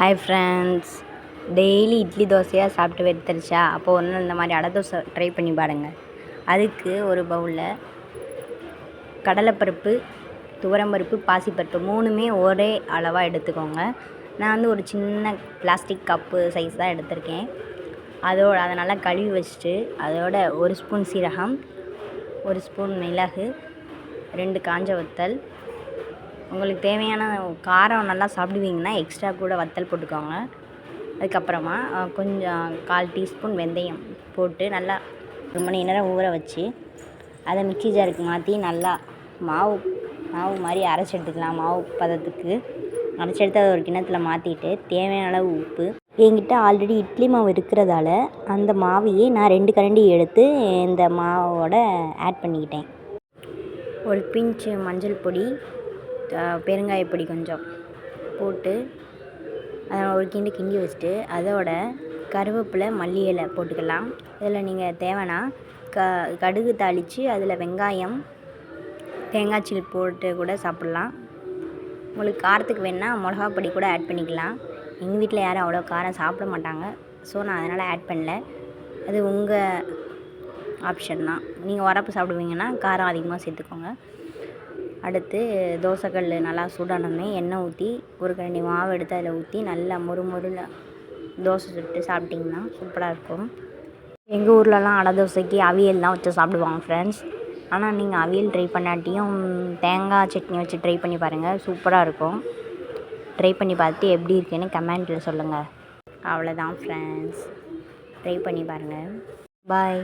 Hi friends, daily idli தோசையாக சாப்பிட்டு வெறுத்துருச்சா? அப்போ ஒன்று இந்த மாதிரி அடை தோசை ட்ரை பண்ணி பாருங்கள். அதுக்கு ஒரு பவுலில் கடலைப்பருப்பு, துவரம்பருப்பு, பாசிப்பருப்பு மூணுமே ஒரே அளவாக எடுத்துக்கோங்க. நான் ஒரு சின்ன பிளாஸ்டிக் கப்பு சைஸ் தான் எடுத்திருக்கேன். அதை நல்லா கழுவி வச்சுட்டு அதோட 1 ஸ்பூன் சீரகம், 1 ஸ்பூன் மிளகு, 2 காஞ்ச வத்தல். உங்களுக்கு தேவையான காரம் நல்லா சாப்பிடுவீங்கன்னா எக்ஸ்ட்ரா கூட வத்தல் போட்டுக்கோங்க. அதுக்கப்புறமா கொஞ்சம் 1/4 டீஸ்பூன் வெந்தயம் போட்டு நல்லா 1 மணி நேரம் ஊற வச்சு அதை மிக்ஸி ஜாருக்கு மாற்றி நல்லா மாவு மாதிரி அரைச்சி எடுத்துக்கலாம். மாவு பதத்துக்கு அரைச்சி எடுத்து அதை ஒரு கிண்ணத்தில் மாற்றிட்டு தேவையான அளவு உப்பு. என்கிட்ட ஆல்ரெடி இட்லி மாவு இருக்கிறதால அந்த மாவையே நான் 2 கரண்டி எடுத்து இந்த மாவோட ஆட் பண்ணிக்கிட்டேன். ஒரு பிஞ்சு மஞ்சள் பொடி, பெருங்காயப்பொடி கொஞ்சம் போட்டு அதை ஒரு கிண்டி வச்சுட்டு அதோட கருவேப்பிலை, மல்லி இலை போட்டுக்கலாம். இதில் நீங்கள் தேவைன்னா கடுகு தாளித்து அதில் வெங்காயம், தேங்காய் சில் போட்டு கூட சாப்பிட்லாம். உங்களுக்கு காரத்துக்கு வேணுன்னா மிளகாப்பொடி கூட ஆட் பண்ணிக்கலாம். எங்கள் வீட்டில் யாரும் அவ்வளோ காரம் சாப்பிட மாட்டாங்க, ஸோ நான் அதனால் ஆட் பண்ணல. அது உங்கள் ஆப்ஷன் தான். நீங்கள் உரப்பு சாப்பிடுவீங்கன்னா காரம் அதிகமாக சேர்த்துக்கோங்க. அடுத்து தோசைக்கல் நல்லா சூடானோடனே எண்ணெய் ஊற்றி 1 கரண்டி மாவு எடுத்து அதில் ஊற்றி நல்லா மொறுமொறுன்னு தோசை சுட்டு சாப்பிட்டிங்கன்னா சூப்பராக இருக்கும். எங்கள் ஊர்லலாம் அடை தோசைக்கு அவியல் தான் வச்சு சாப்பிடுவாங்க ஃப்ரெண்ட்ஸ். ஆனால் நீங்கள் அவியல் ட்ரை பண்ணாட்டியும் தேங்காய் சட்னி வச்சு ட்ரை பண்ணி பாருங்கள், சூப்பராக இருக்கும். ட்ரை பண்ணி பார்த்து எப்படி இருக்குன்னு கமெண்ட்டில் சொல்லுங்கள். அவ்வளோதான் ஃப்ரெண்ட்ஸ், ட்ரை பண்ணி பாருங்கள். பாய்.